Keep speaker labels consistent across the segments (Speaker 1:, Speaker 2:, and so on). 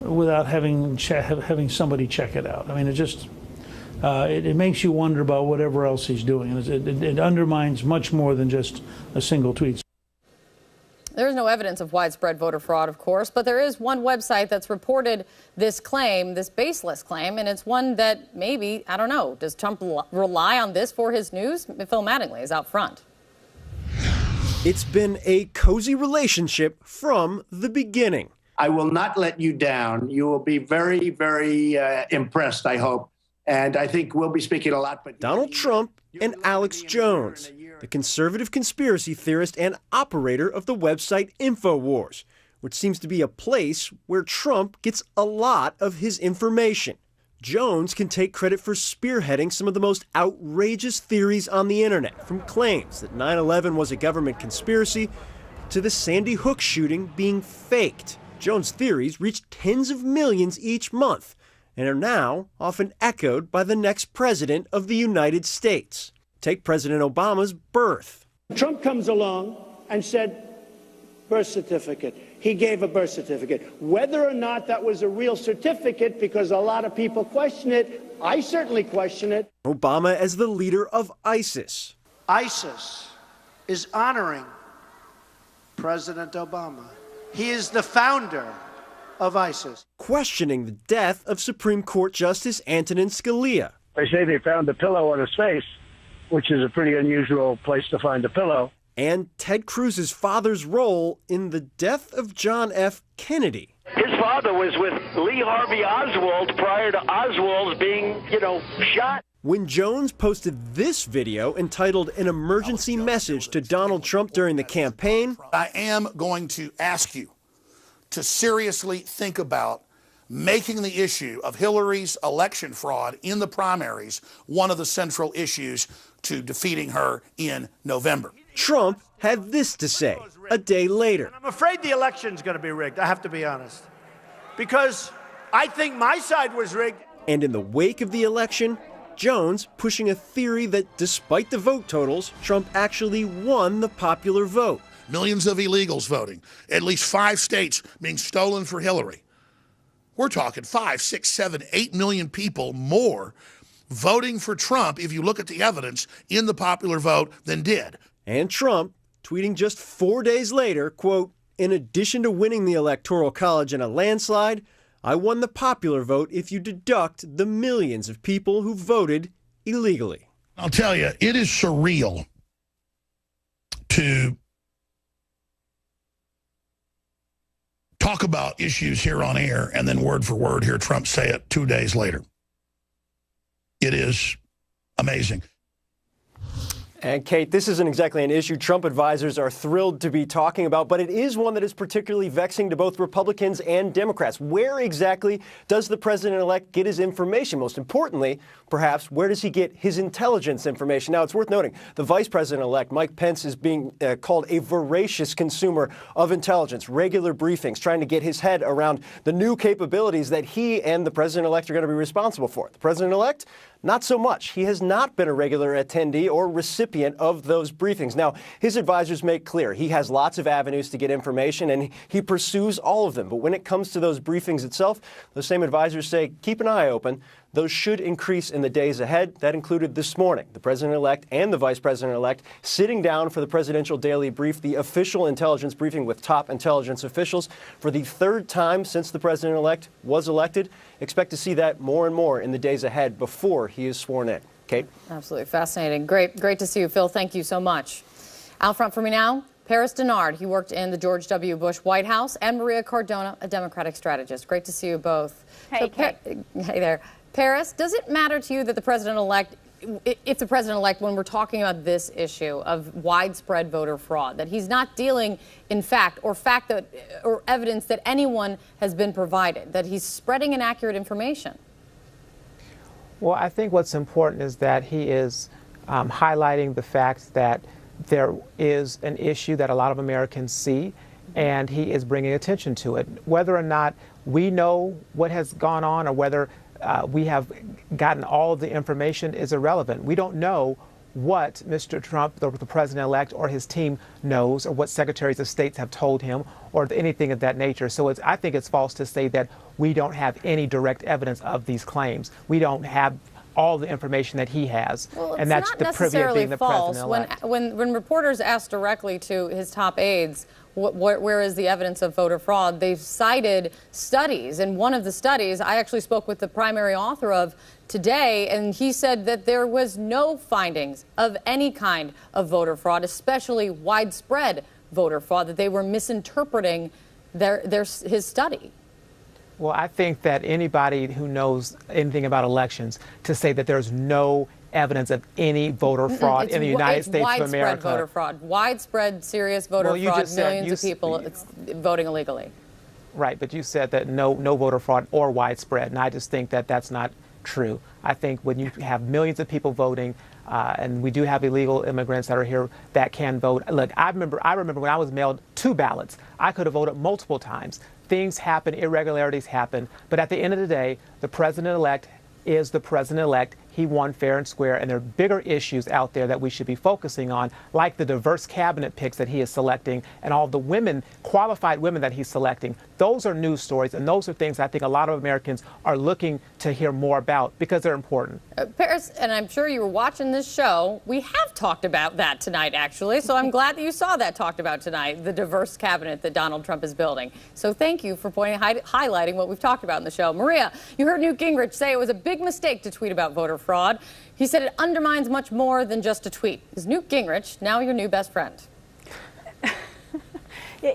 Speaker 1: without having somebody check it out. I mean, it just it makes you wonder about whatever else he's doing. It undermines much more than just a single tweet.
Speaker 2: There is no evidence of widespread voter fraud, of course, but there is one website that's reported this claim, this baseless claim, and it's one that maybe, I don't know, does Trump rely on this for his news? Phil Mattingly is out front.
Speaker 3: It's been a cozy relationship from the beginning.
Speaker 4: I will not let you down. You will be very, very impressed, I hope. And I think we'll be speaking a lot. But
Speaker 3: Donald Trump and Alex Jones, the conservative conspiracy theorist and operator of the website InfoWars, which seems to be a place where Trump gets a lot of his information. Jones can take credit for spearheading some of the most outrageous theories on the internet, from claims that 9/11 was a government conspiracy to the Sandy Hook shooting being faked. Jones' theories reach tens of millions each month and are now often echoed by the next president of the United States. Take President Obama's birth.
Speaker 5: Trump comes along and said, birth certificate. He gave a birth certificate. Whether or not that was a real certificate, because a lot of people question it, I certainly question it.
Speaker 3: Obama as the leader of ISIS.
Speaker 5: ISIS is honoring President Obama. He is the founder of ISIS.
Speaker 3: Questioning the death of Supreme Court Justice Antonin Scalia.
Speaker 6: They say they found a pillow on his face, which is a pretty unusual place to find a pillow.
Speaker 3: And Ted Cruz's father's role in the death of John F. Kennedy.
Speaker 6: His father was with Lee Harvey Oswald prior to Oswald being, shot.
Speaker 3: When Jones posted this video entitled An Emergency Message to Donald Trump during the campaign,
Speaker 7: I am going to ask you to seriously think about making the issue of Hillary's election fraud in the primaries one of the central issues to defeating her in November.
Speaker 3: Trump had this to say a day later.
Speaker 5: I'm afraid the election's going to be rigged, I have to be honest, because I think my side was rigged.
Speaker 3: And in the wake of the election, Jones pushing a theory that despite the vote totals, Trump actually won the popular vote.
Speaker 7: Millions of illegals voting, at least 5 states being stolen for Hillary. We're talking 5, 6, 7, 8 million people more voting for Trump, if you look at the evidence, in the popular vote than did.
Speaker 3: And Trump tweeting just 4 days later, quote, in addition to winning the Electoral College in a landslide, I won the popular vote if you deduct the millions of people who voted illegally.
Speaker 7: I'll tell you, it is surreal to talk about issues here on air and then word for word hear Trump say it 2 days later. It is amazing.
Speaker 3: And Kate, this isn't exactly an issue Trump advisors are thrilled to be talking about, but it is one that is particularly vexing to both Republicans and Democrats. Where exactly does the president-elect get his information? Most importantly, perhaps, where does he get his intelligence information? Now, it's worth noting, the vice president-elect, Mike Pence, is being called a voracious consumer of intelligence, regular briefings, trying to get his head around the new capabilities that he and the president-elect are going to be responsible for. The president-elect, not so much. He has not been a regular attendee or recipient of those briefings. Now, his advisors make clear he has lots of avenues to get information, and he pursues all of them. But when it comes to those briefings itself, those same advisors say, keep an eye open. Those should increase in the days ahead. That included this morning, the president-elect and the vice president-elect sitting down for the presidential daily brief, the official intelligence briefing with top intelligence officials for the 3rd time since the president-elect was elected. Expect to see that more and more in the days ahead before he is sworn in. Kate?
Speaker 2: Absolutely fascinating. Great to see you, Phil. Thank you so much. Out front for me now, Paris Denard. He worked in the George W. Bush White House, and Maria Cardona, a Democratic strategist. Great to see you both.
Speaker 8: Hey,
Speaker 2: Hey there. Paris, does it matter to you that the president-elect, if the president-elect, when we're talking about this issue of widespread voter fraud, that he's not dealing in fact or evidence that anyone has been provided, that he's spreading inaccurate information?
Speaker 9: Well, I think what's important is that he is highlighting the fact that there is an issue that a lot of Americans see, and he is bringing attention to it. Whether or not we know what has gone on or whether we have gotten all of the information is irrelevant. We don't know what Mr. Trump, the president-elect, or his team knows, or what secretaries of state have told him, or anything of that nature. So I think it's false to say that we don't have any direct evidence of these claims. We don't have all the information that he has,
Speaker 2: well,
Speaker 9: and that's the privy of being the president-elect.
Speaker 2: When reporters asked directly to his top aides, where is the evidence of voter fraud, they've cited studies, and one of the studies I actually spoke with the primary author of today, and he said that there was no findings of any kind of voter fraud, especially widespread voter fraud, that they were misinterpreting his study.
Speaker 9: Well, I think that anybody who knows anything about elections to say that there's no evidence of any voter fraud in the United States of America.
Speaker 2: Widespread voter fraud, widespread serious voter fraud, millions of people voting illegally.
Speaker 9: Right, but you said that no voter fraud or widespread, and I just think that that's not true. I think when you have millions of people voting, and we do have illegal immigrants that are here that can vote. Look, I remember when I was mailed 2 ballots, I could have voted multiple times. Things happen, irregularities happen, but at the end of the day, the president-elect is the president-elect. He won fair and square, and there are bigger issues out there that we should be focusing on, like the diverse cabinet picks that he is selecting and all the women, qualified women that he's selecting. Those are news stories, and those are things I think a lot of Americans are looking to hear more about because they're important.
Speaker 2: Paris, and I'm sure you were watching this show, we have talked about that tonight, actually, so I'm glad that you saw that talked about tonight, the diverse cabinet that Donald Trump is building. So thank you for highlighting what we've talked about in the show. Maria, you heard Newt Gingrich say it was a big mistake to tweet about voter fraud. He said it undermines much more than just a tweet. Is Newt Gingrich now your new best friend?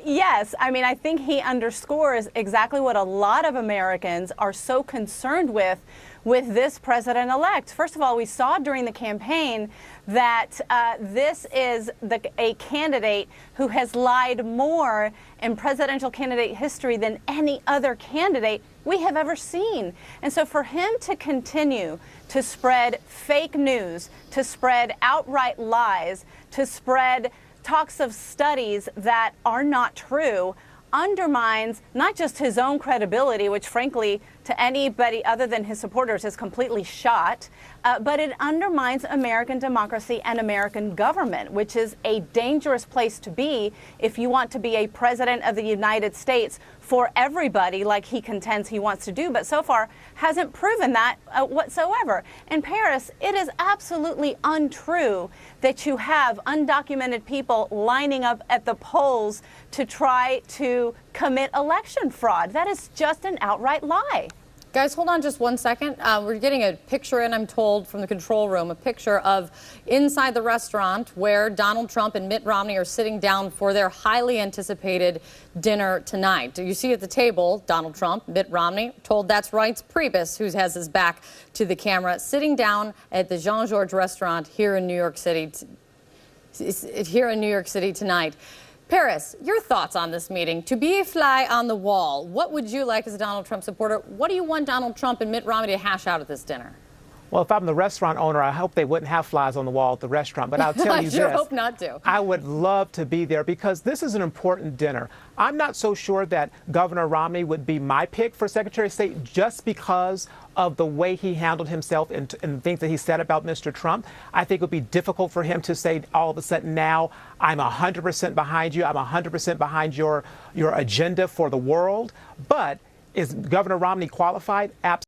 Speaker 8: Yes. I mean, I think he underscores exactly what a lot of Americans are so concerned with this president-elect. First of all, we saw during the campaign that this is a candidate who has lied more in presidential candidate history than any other candidate we have ever seen. And so for him to continue to spread fake news, to spread outright lies, to spread talks of studies that are not true, undermines not just his own credibility, which frankly to anybody other than his supporters is completely shot, but it undermines American democracy and American government, which is a dangerous place to be if you want to be a president of the United States for everybody like he contends he wants to do, but so far hasn't proven that whatsoever. In Paris, it is absolutely untrue that you have undocumented people lining up at the polls to try to commit election fraud. That is just an outright lie.
Speaker 2: Guys, hold on just 1 second. We're getting a picture in, I'm told, from the control room, a picture of inside the restaurant where Donald Trump and Mitt Romney are sitting down for their highly anticipated dinner tonight. You see at the table, Donald Trump, Mitt Romney, told that's right, Priebus, who has his back to the camera, sitting down at the Jean-Georges restaurant here in New York City, tonight. Paris, your thoughts on this meeting. To be a fly on the wall, what would you like as a Donald Trump supporter? What do you want Donald Trump and Mitt Romney to hash out at this dinner?
Speaker 9: Well, if I'm the restaurant owner, I hope they wouldn't have flies on the wall at the restaurant. But I'll tell you this.
Speaker 2: I sure hope not to.
Speaker 9: I would love to be there because this is an important dinner. I'm not so sure that Governor Romney would be my pick for Secretary of State just because of the way he handled himself and things that he said about Mr. Trump. I think it would be difficult for him to say all of a sudden now, I'm 100% behind you. I'm 100% behind your agenda for the world. But is Governor Romney qualified? Absolutely.